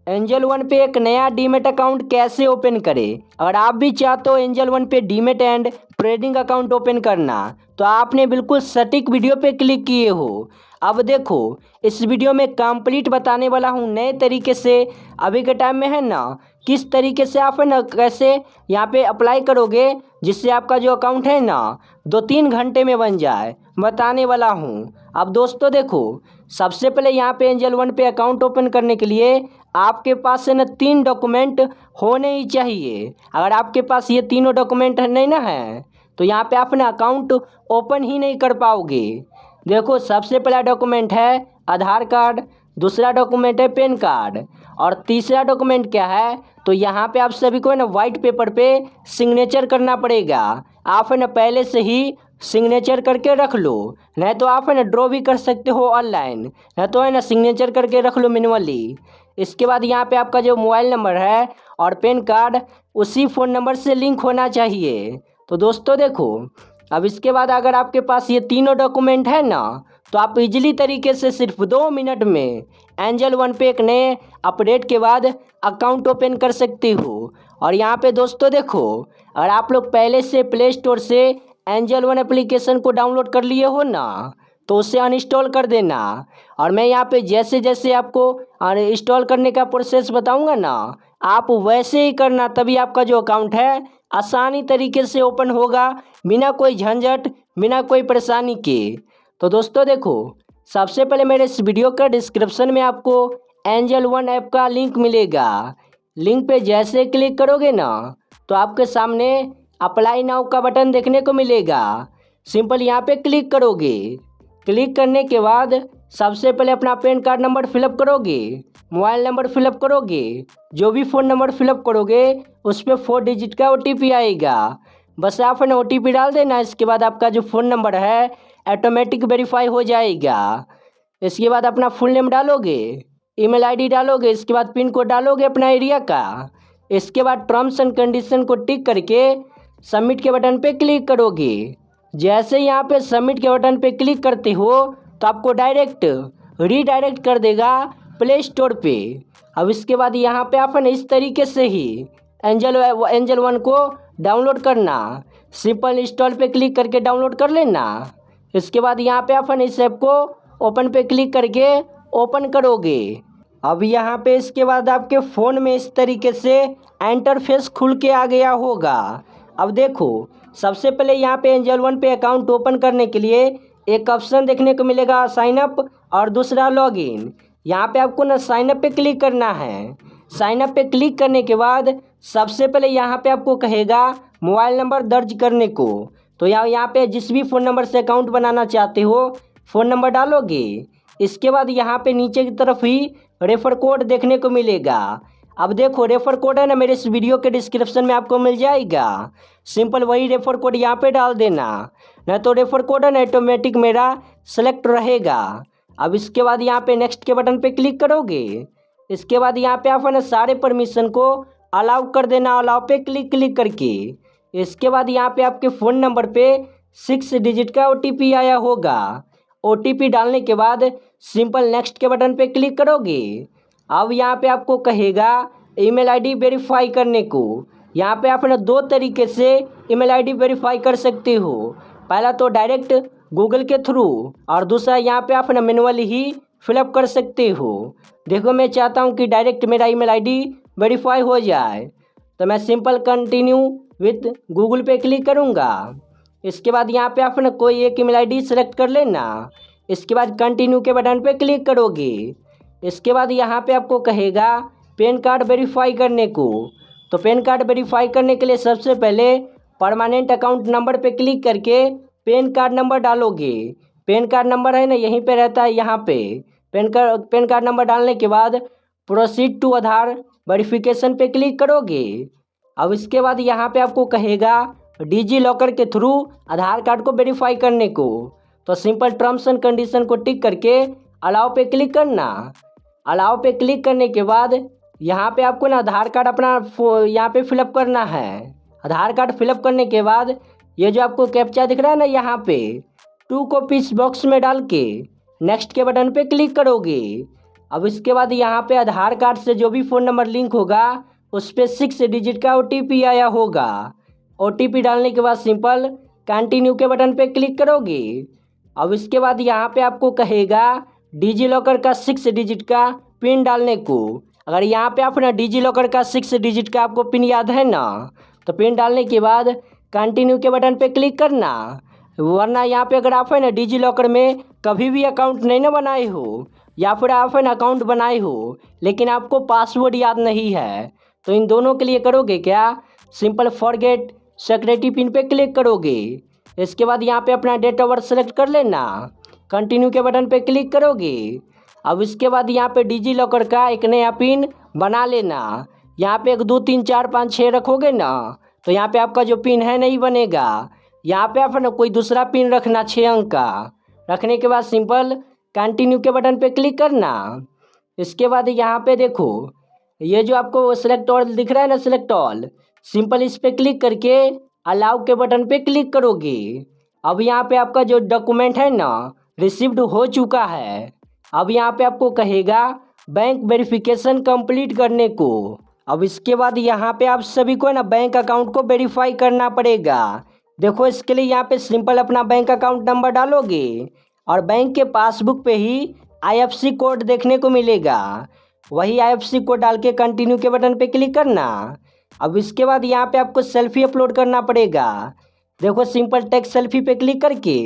Angel one पे एक नया डीमेट अकाउंट कैसे ओपन करें। अगर आप भी चाहते हो एंजल वन पे demat and trading account open करना तो आपने बिल्कुल सटीक वीडियो पे क्लिक किए हो। अब देखो इस वीडियो में कंप्लीट बताने वाला हूँ नए तरीके से अभी के टाइम में है ना किस तरीके से आप है ना कैसे यहाँ पे अप्लाई करोगे जिससे आपका जो अकाउंट है ना 2-3 घंटे में बन जाए बताने वाला हूँ। अब दोस्तों देखो सबसे पहले यहाँ पे एंजल वन पे अकाउंट ओपन करने के लिए आपके पास से ना 3 डॉक्यूमेंट होने ही चाहिए। अगर आपके पास ये तीनों डॉक्यूमेंट नहीं ना है तो यहाँ पे आप ना अकाउंट ओपन ही नहीं कर पाओगे। देखो सबसे पहला डॉक्यूमेंट है आधार कार्ड, दूसरा डॉक्यूमेंट है पैन कार्ड और तीसरा डॉक्यूमेंट क्या है तो यहाँ पे आप सभी को है ना वाइट पेपर पे सिग्नेचर करना पड़ेगा। आप है ना पहले से ही सिग्नेचर करके रख लो, नहीं तो आप है ना ड्रॉ भी कर सकते हो ऑनलाइन, नहीं तो है ना सिग्नेचर करके रख लो मैनुअली। इसके बाद यहाँ पे आपका जो मोबाइल नंबर है और पैन कार्ड उसी फ़ोन नंबर से लिंक होना चाहिए। तो दोस्तों देखो अब इसके बाद अगर आपके पास ये तीनों डॉक्यूमेंट है ना तो आप इजीली तरीके से सिर्फ 2 मिनट में एंजल वन पे एक नए अपडेट के बाद अकाउंट ओपन कर सकते हो। और यहाँ पे दोस्तों देखो अगर आप लोग पहले से प्ले स्टोर से एंजल वन एप्लीकेशन को डाउनलोड कर लिए हो ना तो उसे अनइंस्टॉल कर देना। और मैं यहाँ पे जैसे जैसे आपको इंस्टॉल करने का प्रोसेस बताऊँगा ना आप वैसे ही करना, तभी आपका जो अकाउंट है आसानी तरीके से ओपन होगा बिना कोई झंझट बिना कोई परेशानी के। तो दोस्तों देखो सबसे पहले मेरे इस वीडियो का डिस्क्रिप्शन में आपको एंजल वन ऐप का लिंक मिलेगा। लिंक पे जैसे क्लिक करोगे ना तो आपके सामने अप्लाई नाउ का बटन देखने को मिलेगा। सिंपल यहाँ पे क्लिक करोगे। क्लिक करने के बाद सबसे पहले अपना पैन कार्ड नंबर फिलअप करोगे, मोबाइल नंबर फिलअप करोगे, जो भी फ़ोन नंबर फिलअप करोगे उस पर 4 डिजिट का OTP आएगा। बस आप है ना OTP डाल देना। इसके बाद आपका जो फ़ोन नंबर है ऑटोमेटिक वेरीफाई हो जाएगा। इसके बाद अपना फुल नेम डालोगे, ईमेल आईडी डालोगे, इसके बाद पिन कोड डालोगे अपना एरिया का। इसके बाद टर्म्स एंड कंडीशन को टिक करके सबमिट के बटन पे क्लिक करोगे। जैसे यहाँ पे सबमिट के बटन पे क्लिक करते हो तो आपको डायरेक्ट रीडायरेक्ट कर देगा प्ले स्टोर पे। अब इसके बाद यहाँ पे आप है ना इस तरीके से ही एंजल वन को डाउनलोड करना। सिंपल इंस्टॉल पे क्लिक करके डाउनलोड कर लेना। इसके बाद यहाँ पे आप है ना इस ऐप को ओपन पे क्लिक करके ओपन करोगे। अब यहाँ पे इसके बाद आपके फ़ोन में इस तरीके से इंटरफेस खुल के आ गया होगा। अब देखो सबसे पहले यहाँ पे एंजल वन पे अकाउंट ओपन करने के लिए एक ऑप्शन देखने को मिलेगा साइन अप और दूसरा लॉगिन। यहाँ पे आपको ना साइन अप पे क्लिक करना है। साइन अप पे क्लिक करने के बाद सबसे पहले यहाँ पे आपको कहेगा मोबाइल नंबर दर्ज करने को। तो यहाँ पे जिस भी फ़ोन नंबर से अकाउंट बनाना चाहते हो फ़ोन नंबर डालोगे। इसके बाद यहाँ पे नीचे की तरफ ही रेफर कोड देखने को मिलेगा। अब देखो रेफर कोड है ना मेरे इस वीडियो के डिस्क्रिप्शन में आपको मिल जाएगा। सिंपल वही रेफर कोड यहाँ पे डाल देना, नहीं तो रेफर कोड है ना ऑटोमेटिक मेरा सेलेक्ट रहेगा। अब इसके बाद यहाँ पे नेक्स्ट के बटन पे क्लिक करोगे। इसके बाद यहाँ पे आप है ना सारे परमिशन को अलाउ कर देना, अलाउ पे क्लिक करके। इसके बाद यहाँ पे आपके फ़ोन नंबर पे 6 डिजिट का OTP आया होगा। OTP डालने के बाद सिंपल नेक्स्ट के बटन पे क्लिक करोगे। अब यहाँ पे आपको कहेगा ईमेल आईडी वेरीफाई करने को। यहाँ पे आप ना 2 तरीके से ईमेल आईडी वेरीफाई कर सकते हो। पहला तो डायरेक्ट गूगल के थ्रू और दूसरा यहाँ पे आप ना मैनुअली ही फिलअप कर सकते हो। देखो मैं चाहता हूँ कि डायरेक्ट मेरा ईमेल आईडी वेरीफाई हो जाए तो मैं सिंपल कंटिन्यू विथ गूगल पे क्लिक करूँगा। इसके बाद यहाँ पे आप ना कोई एक ईमेल आईडी सेलेक्ट कर लेना। इसके बाद कंटिन्यू के बटन पे क्लिक करोगे। इसके बाद यहाँ पे आपको कहेगा पैन कार्ड वेरीफाई करने को। तो पैन कार्ड वेरीफाई करने के लिए सबसे पहले परमानेंट अकाउंट नंबर पे क्लिक करके पैन कार्ड नंबर डालोगे। पैन कार्ड नंबर है ना यहीं पे रहता है। यहाँ पे पैन कार्ड नंबर डालने के बाद प्रोसीड टू आधार वेरिफिकेशन पे क्लिक करोगे। अब इसके बाद यहाँ पे आपको कहेगा डिजी लॉकर के थ्रू आधार कार्ड को वेरीफाई करने को। तो सिंपल टर्म्स एंड कंडीशन को टिक करके अलाउ पे क्लिक करना। अलाउ पे क्लिक करने के बाद यहाँ पे आपको ना आधार कार्ड अपना यहाँ पे फिलअप करना है। आधार कार्ड फिलअप करने के बाद ये जो आपको कैप्चा दिख रहा है ना यहाँ पे 2 कॉपीज बॉक्स में डाल के नेक्स्ट के बटन पे क्लिक करोगे। अब इसके बाद यहाँ पे आधार कार्ड से जो भी फ़ोन नंबर लिंक होगा उस पर 6 डिजिट का OTP आया होगा। OTP डालने के बाद सिंपल कंटिन्यू के बटन पे क्लिक करोगे। अब इसके बाद यहाँ पे आपको कहेगा डिजी लॉकर का 6 डिजिट का पिन डालने को। अगर यहाँ पे आप ना डिजी लॉकर का 6 डिजिट का आपको पिन याद है ना, तो पिन डालने के बाद कंटिन्यू के बटन पे क्लिक करना। वरना यहाँ पे अगर आप है ना डिजी लॉकर में कभी भी अकाउंट नहीं ना बनाए हो, या फिर आप है ना अकाउंट बनाए हो लेकिन आपको पासवर्ड याद नहीं है, तो इन दोनों के लिए करोगे क्या, सिंपल फॉरगेट सिक्योरिटी पिन पे क्लिक करोगे। इसके बाद यहाँ पे अपना डेट ऑफ बर्थ सेलेक्ट कर लेना, कंटिन्यू के बटन पे क्लिक करोगे। अब इसके बाद यहाँ पे डिजी लॉकर का एक नया पिन बना लेना। यहाँ पे 1 2 3 4 5 6 रखोगे ना, तो यहाँ पे आपका जो पिन है नहीं बनेगा। यहाँ पे आप ना कोई दूसरा पिन रखना 6 अंक का। रखने के बाद सिंपल कंटिन्यू के बटन पे क्लिक करना। इसके बाद यहाँ पे देखो ये जो आपको सेलेक्ट ऑल दिख रहा है ना, सेलेक्ट ऑल, सिंपल इस पर क्लिक करके अलाउ के बटन पे क्लिक करोगे। अब यहाँ पे आपका जो डॉक्यूमेंट है ना रिसीव्ड हो चुका है। अब यहाँ पे आपको कहेगा बैंक वेरिफिकेशन कंप्लीट करने को। अब इसके बाद यहाँ पे आप सभी को ना बैंक अकाउंट को वेरीफाई करना पड़ेगा। देखो इसके लिए यहाँ पे सिंपल अपना बैंक अकाउंट नंबर डालोगे और बैंक के पासबुक पे ही IFSC कोड देखने को मिलेगा। वही IFSC कोड डाल के कंटिन्यू के बटन पे क्लिक करना। अब इसके बाद यहाँ पे आपको सेल्फी अपलोड करना पड़ेगा। देखो सिंपल टेक सेल्फी पे क्लिक करके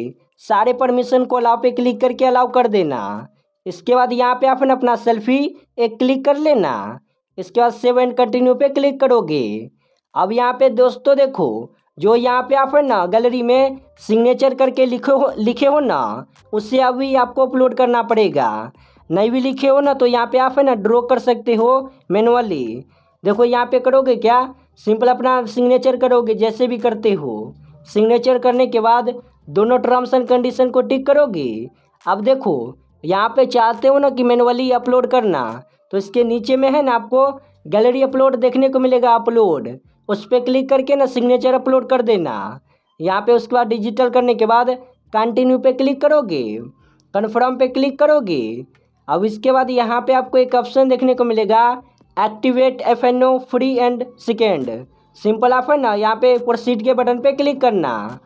सारे परमिशन को अलाउ पे क्लिक करके अलाउ कर देना। इसके बाद यहाँ पे आप अपना सेल्फी एक क्लिक कर लेना। इसके बाद सेव एंड कंटिन्यू पे क्लिक करोगे। अब यहाँ पे दोस्तों देखो जो यहाँ पे आप है ना गैलरी में सिग्नेचर करके लिखे हो ना, उससे अभी आपको अपलोड करना पड़ेगा। नहीं भी लिखे हो ना तो यहाँ पे आप है ना ड्रॉ कर सकते हो मैनुअली। देखो यहाँ पे करोगे क्या, सिंपल अपना सिग्नेचर करोगे जैसे भी करते हो। सिग्नेचर करने के बाद दोनों टर्म्स एंड कंडीशन को टिक करोगे। अब देखो यहाँ पे चाहते हो ना कि मैनुअली अपलोड करना, तो इसके नीचे में है ना आपको गैलरी अपलोड देखने को मिलेगा, अपलोड, उस पर क्लिक करके ना सिग्नेचर अपलोड कर देना। यहाँ पे उसके बाद डिजिटल करने के बाद कंटिन्यू पे क्लिक करोगे, कन्फर्म पे क्लिक करोगे। अब इसके बाद यहाँ पे आपको एक ऑप्शन देखने को मिलेगा activate FNO free and second. Simple आप है ना यहाँ पे प्रोसीड के बटन पे क्लिक करना।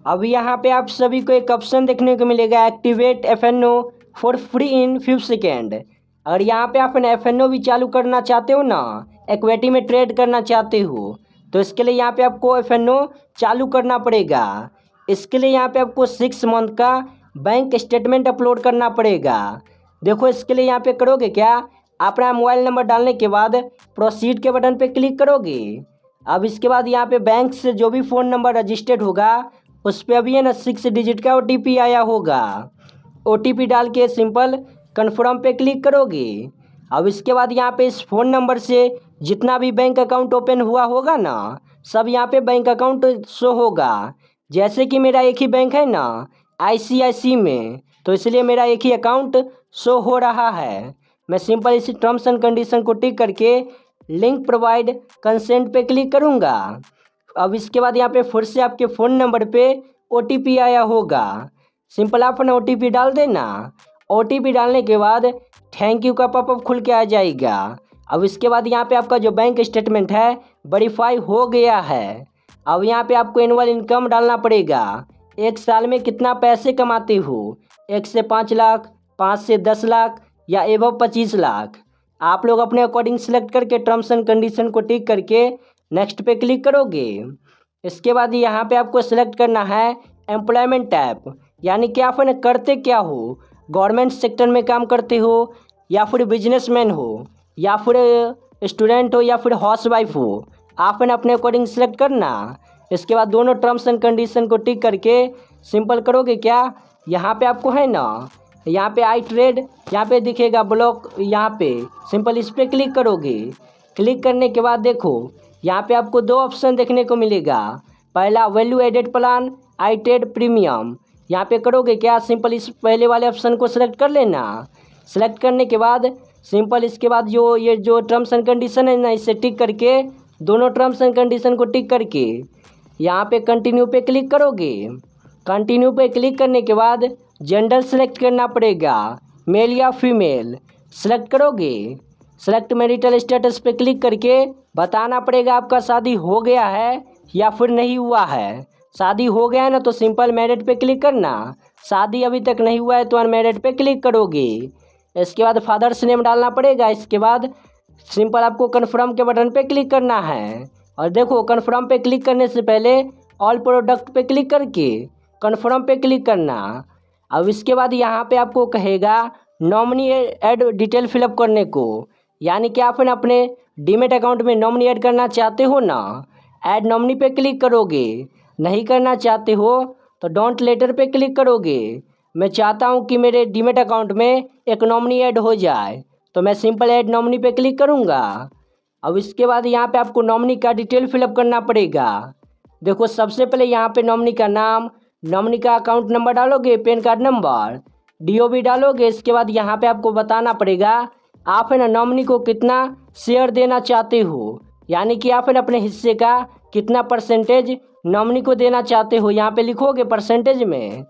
अब यहाँ पे आप सभी को एक ऑप्शन देखने को मिलेगा activate FNO for free in 5 second. अगर यहाँ पे आप ना FNO भी चालू करना चाहते हो ना, इक्विटी में ट्रेड करना चाहते हो, तो इसके लिए यहाँ पे आपको FNO चालू करना पड़ेगा। इसके लिए यहाँ पे आपको 6 मंथ का बैंक स्टेटमेंट अपलोड करना पड़ेगा। देखो इसके लिए यहाँ पे करोगे क्या, अपना मोबाइल नंबर डालने के बाद प्रोसीड के बटन पे क्लिक करोगे। अब इसके बाद यहाँ पे बैंक से जो भी फ़ोन नंबर रजिस्टर्ड होगा उस पर अभी है ना 6 डिजिट का OTP आया होगा। OTP डाल के सिंपल कन्फर्म पे क्लिक करोगे। अब इसके बाद यहाँ पे इस फ़ोन नंबर से जितना भी बैंक अकाउंट ओपन हुआ होगा ना, सब यहाँ पे बैंक अकाउंट शो होगा। जैसे कि मेरा एक ही बैंक है ना ICICI में, तो इसलिए मेरा एक ही अकाउंट शो हो रहा है। मैं सिंपल इसी टर्म्स एंड कंडीशन को टिक करके लिंक प्रोवाइड कंसेंट पे क्लिक करूँगा। अब इसके बाद यहाँ पे फिर से आपके फ़ोन नंबर पे OTP आया होगा। सिंपल आप ना OTP डाल देना। OTP डालने के बाद थैंक यू का पॉपअप खुल के आ जाएगा। अब इसके बाद यहाँ पे आपका जो बैंक स्टेटमेंट है वेरीफाई हो गया है। अब यहाँ पे आपको एनुअल इनकम डालना पड़ेगा। एक साल में कितना पैसे कमाते हो, 1 से 5 लाख, 5 से 10 लाख या एबव 25 लाख। आप लोग अपने अकॉर्डिंग सेलेक्ट करके टर्म्स एंड कंडीशन को टिक करके नेक्स्ट पे क्लिक करोगे। इसके बाद यहाँ पे आपको सेलेक्ट करना है एम्प्लॉयमेंट टाइप, यानी कि आप करते क्या हो, गवर्नमेंट सेक्टर में काम करते हो या फिर बिजनेसमैन हो या फिर स्टूडेंट हो या फिर हाउसवाइफ हो, आप अपने अकॉर्डिंग सेलेक्ट करना। इसके बाद दोनों टर्म्स एंड कंडीशन को टिक करके सिंपल करोगे क्या, यहाँ पे आपको है ना यहाँ पे आई ट्रेड यहाँ पे दिखेगा ब्लॉक, यहाँ पे सिंपल इस पर क्लिक करोगे। क्लिक करने के बाद देखो यहाँ पे आपको 2 ऑप्शन देखने को मिलेगा। पहला वैल्यू एडेड प्लान, आई ट्रेड प्रीमियम। यहाँ पे करोगे क्या, सिंपल इस पहले वाले ऑप्शन को सिलेक्ट कर लेना। सेलेक्ट करने के बाद सिंपल इसके बाद ये जो टर्म्स एंड कंडीशन है ना, इसे टिक करके दोनों टर्म्स एंड कंडीशन को टिक करके यहाँ पे कंटिन्यू पे क्लिक करोगे। कंटिन्यू पे क्लिक करने के बाद जेंडर सेलेक्ट करना पड़ेगा, मेल या फीमेल। सेलेक्ट करोगे। सेलेक्ट मैरिटल स्टेटस पे क्लिक करके बताना पड़ेगा आपका शादी हो गया है या फिर नहीं हुआ है। शादी हो गया है ना तो सिंपल मैरिड पे क्लिक करना, शादी अभी तक नहीं हुआ है तो अनमैरिड पे क्लिक करोगे। इसके बाद फादर्स नेम डालना पड़ेगा। इसके बाद सिंपल आपको कन्फर्म के बटन पे क्लिक करना है। और देखो कन्फर्म पे क्लिक करने से पहले ऑल प्रोडक्ट पे क्लिक करके कन्फर्म पे क्लिक करना। अब इसके बाद यहाँ पे आपको कहेगा नॉमिनी ऐड डिटेल फिलअप करने को, यानी कि आप अपने डीमेट अकाउंट में नॉमिनी ऐड करना चाहते हो ना, ऐड नॉमिनी पे क्लिक करोगे। नहीं करना चाहते हो तो डोंट लेटर पे क्लिक करोगे। मैं चाहता हूँ कि मेरे डीमेट अकाउंट में एक नॉमिनी ऐड हो जाए तो मैं सिंपल ऐड नॉमिनी पे क्लिक करूँगा। अब इसके बाद यहाँ पे आपको नॉमिनी का डिटेल फिलअप करना पड़ेगा। देखो सबसे पहले यहाँ पे नॉमिनी का नाम, नॉमिनी का अकाउंट नंबर डालोगे, पैन कार्ड नंबर, DOB डालोगे। इसके बाद यहाँ पे आपको बताना पड़ेगा आप है ना नॉमिनी को कितना शेयर देना चाहते हो, यानी कि आप है ना अपने हिस्से का कितना परसेंटेज नॉमिनी को देना चाहते हो, यहाँ पे लिखोगे परसेंटेज में।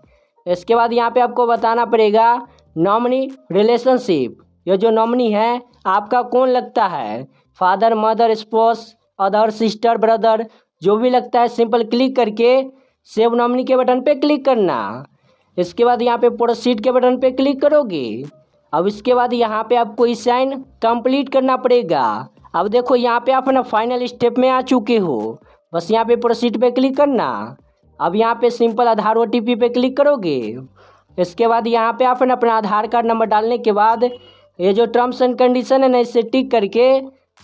इसके बाद यहाँ पे आपको बताना पड़ेगा नॉमिनी रिलेशनशिप, ये जो नॉमिनी है आपका कौन लगता है, father, mother, spouse, other, sister, brother, जो भी लगता है। सिंपल क्लिक करके सेव नॉमिनी के बटन पे क्लिक करना। इसके बाद यहाँ पे प्रोसीड के बटन पे क्लिक करोगे। अब इसके बाद यहाँ पे आपको ई साइन कंप्लीट करना पड़ेगा। अब देखो यहाँ पे आप ना फाइनल स्टेप में आ चुके हो, बस यहाँ पे प्रोसीड पे क्लिक करना। अब यहाँ पे सिंपल आधार OTP पे क्लिक करोगे। इसके बाद यहाँ पे आप अपना आधार कार्ड नंबर डालने के बाद ये जो टर्म्स एंड कंडीशन है ना इसे टिक करके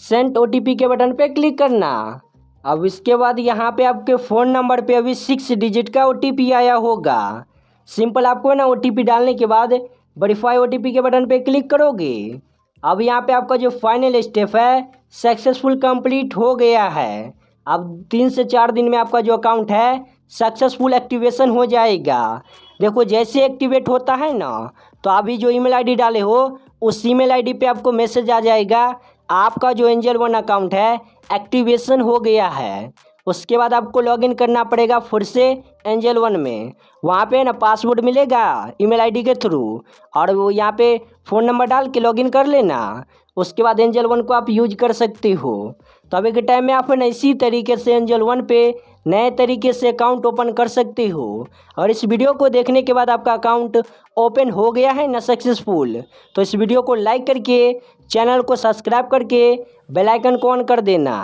सेंड OTP के बटन पे क्लिक करना। अब इसके बाद यहाँ पे आपके फ़ोन नंबर पे अभी 6 डिजिट का OTP आया होगा। सिंपल आपको ना OTP डालने के बाद वेरीफाई OTP के बटन पे क्लिक करोगे। अब यहाँ पे आपका जो फाइनल स्टेप है सक्सेसफुल कंप्लीट हो गया है। अब 3 से 4 दिन में आपका जो अकाउंट है सक्सेसफुल एक्टिवेशन हो जाएगा। देखो जैसे एक्टिवेट होता है ना तो अभी जो ईमेल आईडी डाले हो उस ईमेल आईडी पे आपको मैसेज आ जाएगा आपका जो एंजल वन अकाउंट है एक्टिवेशन हो गया है। उसके बाद आपको लॉगिन करना पड़ेगा फिर से एंजल वन में। वहाँ पे ना पासवर्ड मिलेगा ईमेल आईडी के थ्रू, और वो यहाँ पे फ़ोन नंबर डाल के लॉगिन कर लेना। उसके बाद एंजल वन को आप यूज कर सकते हो। तो अभी के टाइम में आप ना इसी तरीके से एंजल वन पे नए तरीके से अकाउंट ओपन कर सकते हो। और इस वीडियो को देखने के बाद आपका अकाउंट ओपन हो गया है ना सक्सेसफुल, तो इस वीडियो को लाइक करके चैनल को सब्सक्राइब करके बेल आइकन को ऑन कर देना।